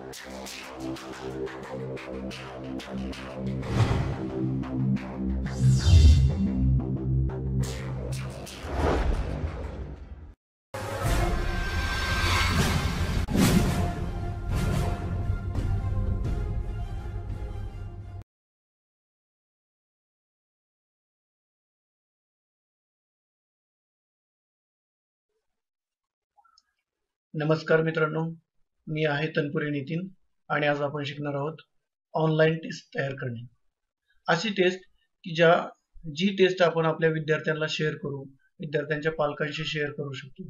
नमस्कार मित्रांनो, मी आहे तनपुरे नितीन आणि आज आपण शिकणार आहोत ऑनलाईन टेस्ट तयार करणे. अशी टेस्ट की जी टेस्ट आपण आपल्या विद्यार्थ्यांना शेअर करू, विद्यार्थ्यांच्या पालकांशी शेअर करू शकतो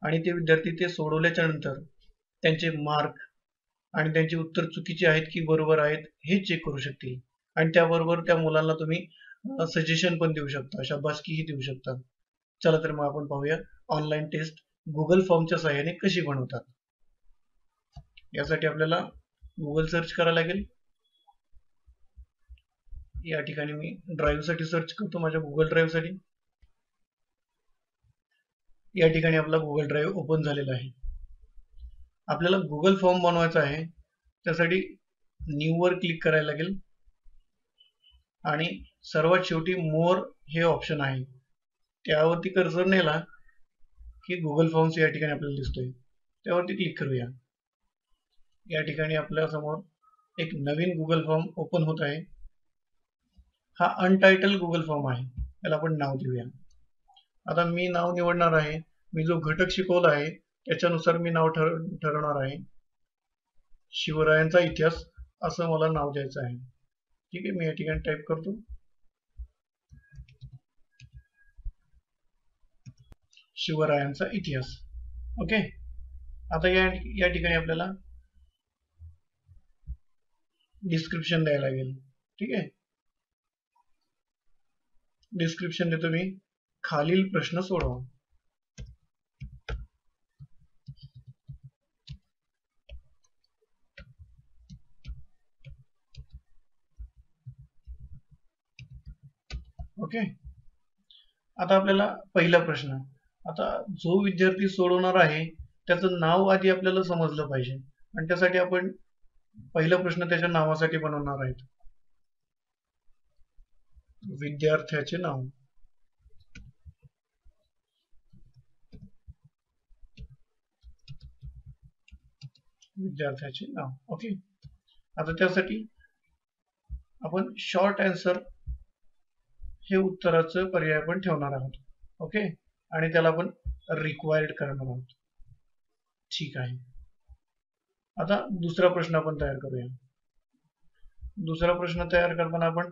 आणि ते विद्यार्थी ते सोडवल्याच्या नंतर त्यांचे मार्क आणि त्यांची उत्तर चुकीची आहेत की बरोबर आहेत हे चेक करू शकतील आणि त्याबरोबर त्या मुलांना तुम्ही सजेशन पण देऊ शकता, शाबासकीही देऊ शकता. चला तर मग आपण पाहूया ऑनलाईन टेस्ट गुगल फॉर्मच्या सहाय्याने कशी बनवतात. यासाठी आपल्याला गुगल सर्च करायला लागेल. या ठिकाणी मी ड्राईव्ह साठी सर्च करतो, माझ्या गुगल ड्राईव्ह साठी. या ठिकाणी आपला गुगल ड्राईव्ह ओपन झालेला आहे. आपल्याला गुगल फॉर्म बनवायचा आहे, त्यासाठी न्यू वर क्लिक करायला लागेल आणि सर्वात शेवटी मोर हे ऑप्शन आहे, त्यावरती कर्सर नेला की गुगल फॉर्म्स या ठिकाणी आपल्याला दिसतोय, त्यावरती क्लिक करूया. या ठिकाणी आपल्या समोर एक नवीन गुगल फॉर्म ओपन होत आहे. हा अनटायटल गुगल फॉर्म आहे, त्याला आपण नाव देऊया. आता मी नाव निवडणार आहे, मी जो घटक शिकवला आहे त्याच्यानुसार मी नाव ठरवणार आहे. शिवरायांचा इतिहास असं मला नाव द्यायचं आहे. ठीक आहे, मी या ठिकाणी टाईप करतो शिवरायांचा इतिहास. ओके, आता या ठिकाणी आपल्याला डिस्क्रिप्शन द्यायला लागेल. ठीक आहे, डिस्क्रिप्शन देतो मी, खालील प्रश्न सोडवा. ओके, आता आपल्याला पहिला प्रश्न, आता जो विद्यार्थी सोडवणार आहे त्याचं नाव आधी आपल्याला समजलं पाहिजे आणि त्यासाठी आपण पहिला प्रश्न त्याच्या नावासाठी बनवणार आहेत. विद्यार्थ्याचे नाव. विद्यार्थ्याचे नाव. ओके, आता त्यासाठी आपण शॉर्ट आन्सर हे उत्तराचं पर्याय आपण ठेवणार आहोत. ओके, आणि त्याला आपण रिक्वायर्ड करणार आहोत. ठीक आहे, आता दुसरा प्रश्न आपण तयार करूया. दुसरा प्रश्न तयार करताना आपण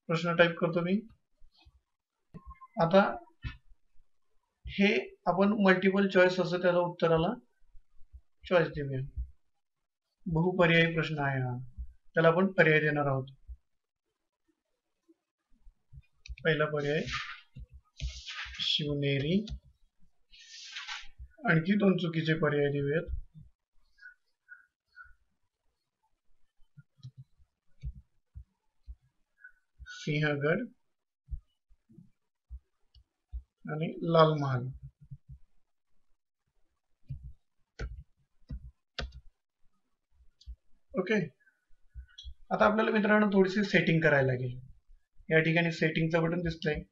प्रश्न टाईप करतो मी. आता हे आपण मल्टिपल चॉईस असं त्याला उत्तराला चॉईस देऊया. बहुपर्यायी प्रश्न आहे हा, त्याला आपण पर्याय देणार आहोत. पहिला पर्याय शिवनेरी. आणखी दोन चुकीचे पर्याय देऊयात. सिंहगड आणि लाल महाल. ओके, आता आपल्याला मित्रांनो थोडीशी सेटिंग करायला लागेल. या ठिकाणी सेटिंगचं बटन दिसतंय,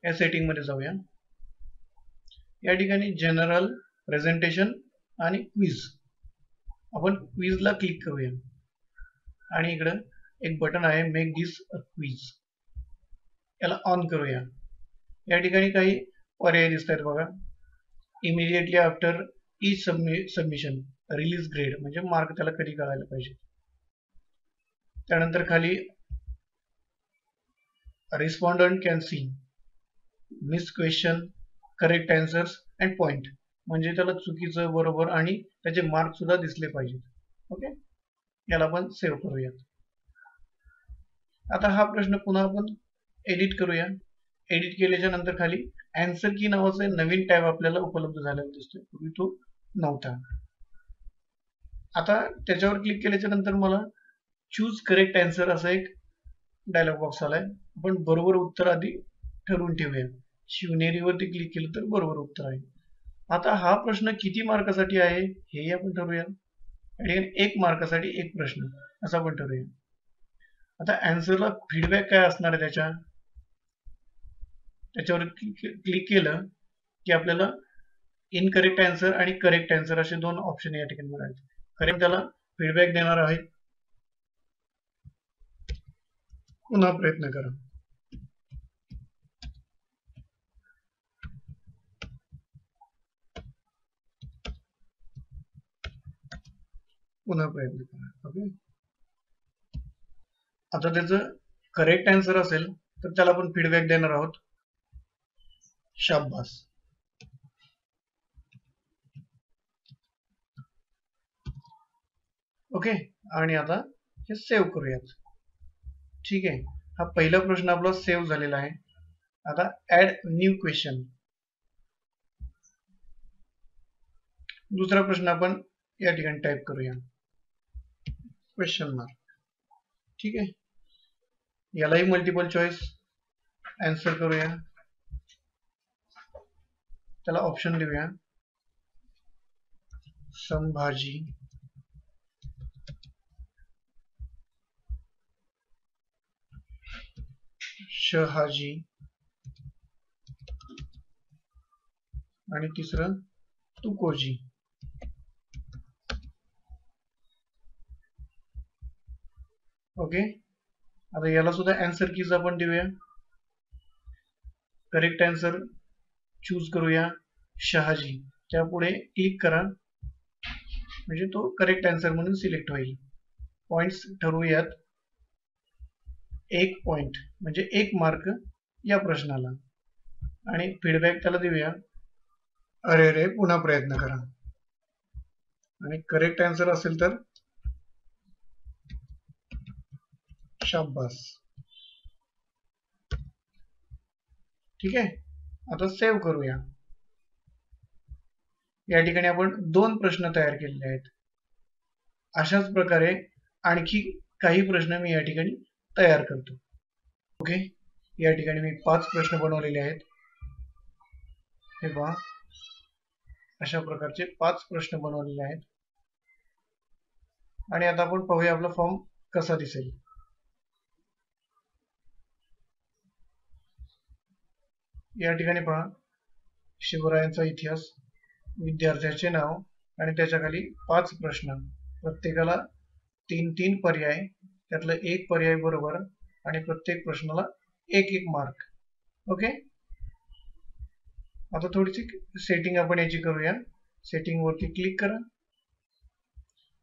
या सेटिंग मध्ये जाऊया. या ठिकाणी जनरल, प्रेझेंटेशन आणि क्विज, आपण क्विजला क्लिक करूया आणि इकडे एक बटन आहे मेक दिस अ क्विज, याला ऑन करूया. या ठिकाणी काही पर्याय दिसत आहेत बघा. Immediately after each submission release grade, म्हणजे मार्क त्याला कधी कळायला पाहिजे. त्यानंतर खाली respondent can see miss question, correct answers and point, म्हणजे त्याला चुकीचं, बरोबर आणि त्याचे मार्क सुद्धा दिसले पाहिजेत. ओके, याला आपण सेव्ह करूयात. आता हा प्रश्न पुन्हा आपण एडिट करूया. एडिट केल्याच्या नंतर खाली आन्सर की नावाचं नवीन टॅब आपल्याला उपलब्ध झालेला दिसतोय, पूर्वी तो नव्हता. आता त्याच्यावर क्लिक केल्याच्या नंतर मला चूज करेक्ट आन्सर असा एक डायलॉग बॉक्स आलाय. आपण बरोबर उत्तर आधी ठरवून ठेवूया. शिवनेरीवरती क्लिक केलं तर बरोबर उत्तर आहे. आता हा प्रश्न किती मार्कासाठी आहे हेही आपण ठरवूया. एक मार्कासाठी एक प्रश्न असं आपण ठरवूया. आता आन्सरला फीडबॅक काय असणार आहे त्याच्यावर क्लिक केलं की आपल्याला इनकरेक्ट आन्सर आणि करेक्ट आन्सर असे दोन ऑप्शन या ठिकाणी मिळाले. खरे त्याला फीडबॅक देणार आहे. पुन्हा प्रयत्न करा. पुन्हा प्रयत्न करा. ओके. आता त्याचं करेक्ट आन्सर असेल तर त्याला आपण फीडबॅक देणार आहोत. शाबास. ओके. आणि आता हे सेव्ह करूयात. ठीक आहे. हा पहिला प्रश्न आपला सेव्ह झालेला आहे. आता ऍड न्यू क्वेश्चन. दुसरा प्रश्न आपण या ठिकाणी टाईप करूया. Question mark. ठीक आहे. यालाही मल्टिपल चॉईस आन्सर करूया. त्याला ऑप्शन देऊया संभाजी, शहाजी आणि तिसरं तुकोजी. ओके. आता याला सुद्धा आन्सर कीज आपण देऊया. करेक्ट आन्सर चूज करूया शहाजी. त्यापुढे क्लिक करा म्हणजे तो करेक्ट आन्सर म्हणून सिलेक्ट होईल. पॉइंट्स ठरवूयात. 1 पॉइंट म्हणजे 1 मार्क या प्रश्नाला. आणि फीडबॅक त्याला देऊया. अरे रे, पुन्हा प्रयत्न करा. आणि करेक्ट आन्सर असेल तर शाबास. ठीक आहे. आता सेव्ह करूया. या ठिकाणी आपण 2 प्रश्न तयार केलेले आहेत. अशाच प्रकारे आणखी काही प्रश्न मी या ठिकाणी तयार करतो. ओके. या ठिकाणी मी 5 प्रश्न बनवलेले आहेत. हे पहा, अशा प्रकारचे 5 प्रश्न बनवलेले आहेत. आणि आता आपण पाहूया आपला फॉर्म कसा दिसेल. या ठिकाणी पहा, शिवरायांचा इतिहास, विद्यार्थ्याचे नाव आणि त्याच्या खाली 5 प्रश्न. प्रत्येकाला 3-3 पर्याय, त्यातलं 1 पर्याय बरोबर आणि प्रत्येक प्रश्नाला 1-1 मार्क. ओके. आता थोडीशी सेटिंग आपण याची करूया. सेटिंग वरती क्लिक करा.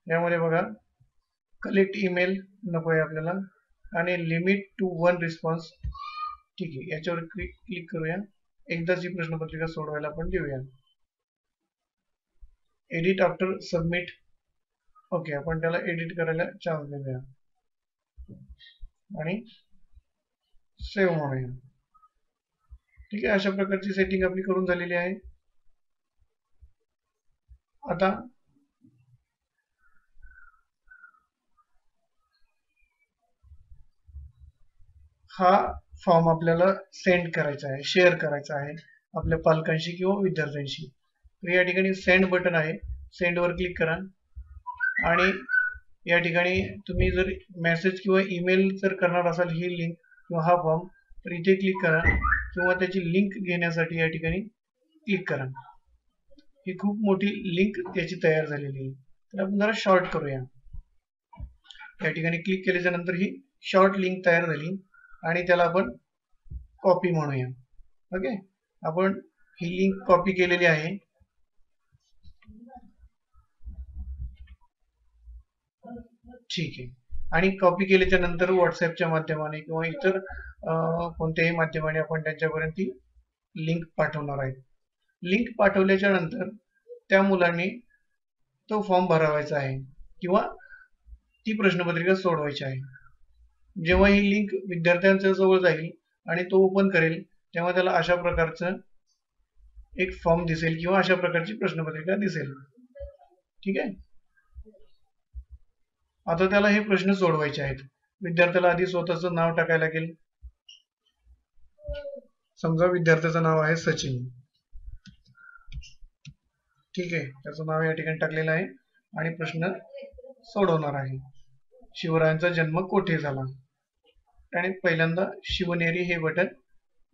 यामध्ये बघा, कलेक्ट ईमेल नको आहे आपल्याला आणि लिमिट टू 1 रिस्पॉन्स. ठीक आहे. याच्यावर क्लिक करूया. एकदाच ही प्रश्नपत्रिका सोडवायला आपण देऊया. Edit after submit. ओके. आपण त्याला एडिट करायला चान्स देऊया आणि सेव्ह म्हणूया. ठीक आहे. अशा प्रकारची सेटिंग आपली करून झालेली आहे. आता हा फॉर्म आपल्याला सेंड करायचा आहे, शेअर करायचा आहे आपल्या पालकांशी किंवा विद्यार्थ्यांशी. तर या ठिकाणी सेंड बटन आहे. सेंड वर क्लिक करा आणि या ठिकाणी तुम्ही जर मेसेज किंवा ईमेल जर करणार असाल ही लिंक किंवा हा फॉर्म, तर इथे क्लिक करा किंवा त्याची लिंक घेण्यासाठी या ठिकाणी क्लिक करा. ही खूप मोठी लिंक त्याची तयार झालेली आहे. तर आपण जरा शॉर्ट करूया. या ठिकाणी क्लिक केल्याच्या नंतर ही शॉर्ट लिंक तयार झाली आणि त्याला आपण कॉपी म्हणूया. ओके. आपण ही लिंक कॉपी केलेली आहे. ठीक आहे. आणि कॉपी केल्याच्या नंतर व्हॉट्सअपच्या माध्यमाने किंवा इतर कोणत्याही माध्यमाने आपण त्यांच्यापर्यंत ती लिंक पाठवणार आहे. लिंक पाठवल्याच्या नंतर त्या मुलांनी तो फॉर्म भरावायचा आहे किंवा ती प्रश्नपत्रिका सोडवायची आहे. जेव्हा ही लिंक विद्यार्थ्यांच्या जवळ जाईल आणि तो ओपन करेल तेव्हा त्याला अशा प्रकारचं एक फॉर्म दिसेल किंवा अशा प्रकारची प्रश्नपत्रिका दिसेल. ठीक आहे. आता त्याला हे प्रश्न सोडवायचे आहेत. विद्यार्थ्याला आधी स्वतःचं नाव टाकायला लागेल. समजा विद्यार्थ्याचं नाव आहे सचिन. ठीक आहे, त्याचं नाव या ठिकाणी टाकलेलं आहे आणि प्रश्न सोडवणार आहे. शिवरायांचा जन्म कोठे झाला? आणि पहिल्यांदा शिवनेरी हे बटन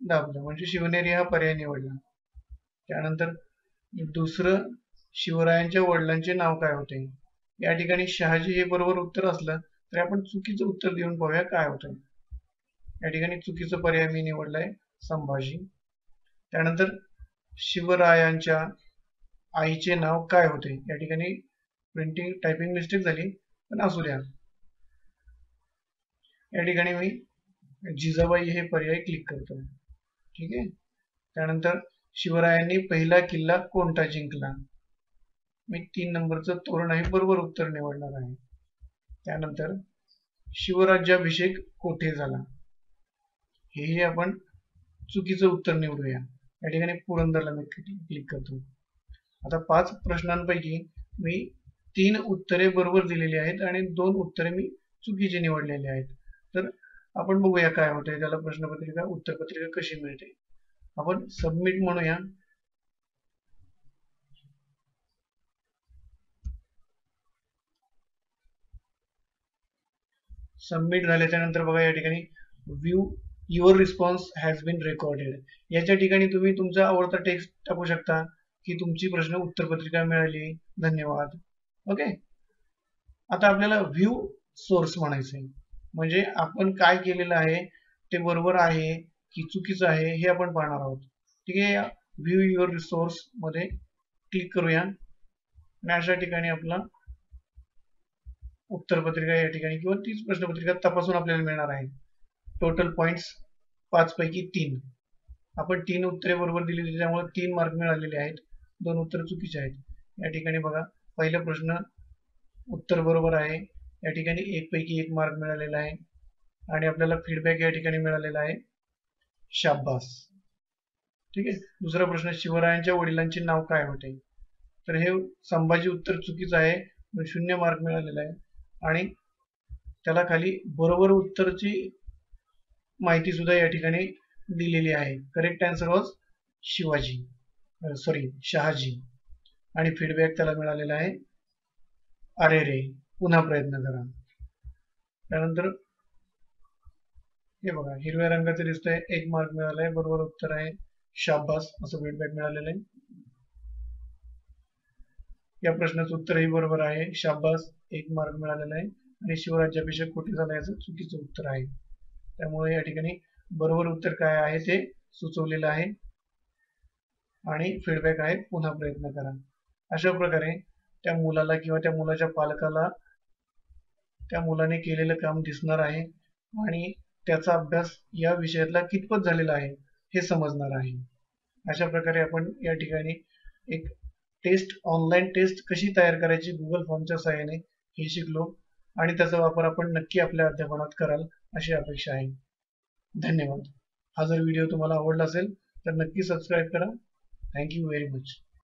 दाबलं म्हणजे शिवनेरी हा पर्याय निवडला. त्यानंतर दुसरं, शिवरायांच्या वडिलांचे नाव काय होते? या ठिकाणी शहाजी हे बरोबर उत्तर असलं तरी आपण चुकीचं उत्तर देऊन पाहूया काय होतं. या ठिकाणी चुकीचा पर्याय मी निवडलाय संभाजी. त्यानंतर शिवरायांच्या आईचे नाव काय होते? या ठिकाणी टायपिंग मिस्टेक झाली, पण असू द्या. या ठिकाणी मी जिजाबाई हे पर्याय क्लिक करतो. ठीक आहे. त्यानंतर शिवरायांनी पहिला किल्ला कोणता जिंकला? मी 3 नंबरचं तोरण आहे बरोबर उत्तर निवडणार आहे. त्यानंतर शिवराज्याभिषेक कोठे झाला? हे आपण चुकीचं उत्तर निवडूया. या ठिकाणी पुरंदरला मी क्लिक करतो. आता 5 प्रश्नांपैकी मी 3 उत्तरे बरोबर दिलेली आहेत आणि 2 उत्तरे मी चुकीची निवडलेली आहेत. तर आपण बघूया काय होतंय, त्याला प्रश्नपत्रिका उत्तरपत्रिका कशी मिळते. आपण सबमिट म्हणूया. सबमिट झाल्याच्या नंतर बघा या ठिकाणी view your response has been recorded. याच्या ठिकाणी तुम्ही तुमचा आवडता टेक्स्ट टाकू शकता की तुमची प्रश्न उत्तरपत्रिका मिळाली, धन्यवाद. ओके. आता आपल्याला व्ह्यू सोर्स म्हणायचंय, म्हणजे आपण काय केलेलं आहे ते बरोबर आहे की चुकीचं आहे हे आपण पाहणार आहोत. ठीक आहे. व्ह्यू युअर रिसोर्स मध्ये क्लिक करूया आणि अशा ठिकाणी आपला उत्तरपत्रिका या ठिकाणी किंवा तीच प्रश्नपत्रिका तपासून आपल्याला मिळणार आहे. टोटल पॉइंट्स 5 पैकी 3. आपण 3 उत्तरे बरोबर दिली त्यामुळे 3 मार्क मिळालेले आहेत. 2 उत्तर चुकीचे आहेत. या ठिकाणी बघा पहिला प्रश्न उत्तर बरोबर आहे, या ठिकाणी 1 पैकी 1 मार्क मिळालेला आहे आणि आपल्याला फीडबॅक या ठिकाणी मिळालेला आहे, शाबास. ठीक आहे. दुसरा प्रश्न, शिवरायांच्या वडिलांचे नाव काय होते? तर हे संभाजी उत्तर चुकीचं आहे, 0 मार्क मिळालेला आहे आणि त्याला खाली बरोबर उत्तरची माहिती सुद्धा या ठिकाणी दिलेली आहे. करेक्ट आन्सर वॉज शहाजी आणि फीडबॅक त्याला मिळालेला आहे, अरे रे, पुन्हा प्रयत्न करा. त्यानंतर हे बघा हिरव्या रंगाचे दिसतंय, 1 मार्क मिळालाय, बरोबर उत्तर आहे, शाबास असं फीडबॅक मिळालेलं आहे. या प्रश्नाचं उत्तरही बरोबर आहे, शाबास, 1 मार्क मिळालेला आहे आणि शिवराज्याभिषेक कोठे झाला याचं चुकीचं उत्तर आहे. त्यामुळे या ठिकाणी बरोबर उत्तर काय आहे ते सुचवलेलं आहे आणि फीडबॅक आहे, पुन्हा प्रयत्न करा. अशा प्रकारे त्या मुलाला किंवा त्या मुलाच्या पालकाला त्या मुलाने केलेलं काम दिसणार आहे आणि त्याचा अभ्यास या विषयातला कितपत झालेला आहे हे समजणार आहे. अशा प्रकारे आपण या ठिकाणी एक ऑनलाईन टेस्ट कशी तयार करायची गुगल फॉर्मच्या सहाय्याने हे शिकलो आणि त्याचा वापर आपण नक्की आपल्या अध्यापनात कराल अशी अपेक्षा आहे. धन्यवाद. हा जर व्हिडिओ तुम्हाला आवडला असेल तर नक्की सबस्क्राईब करा. Thank you very much.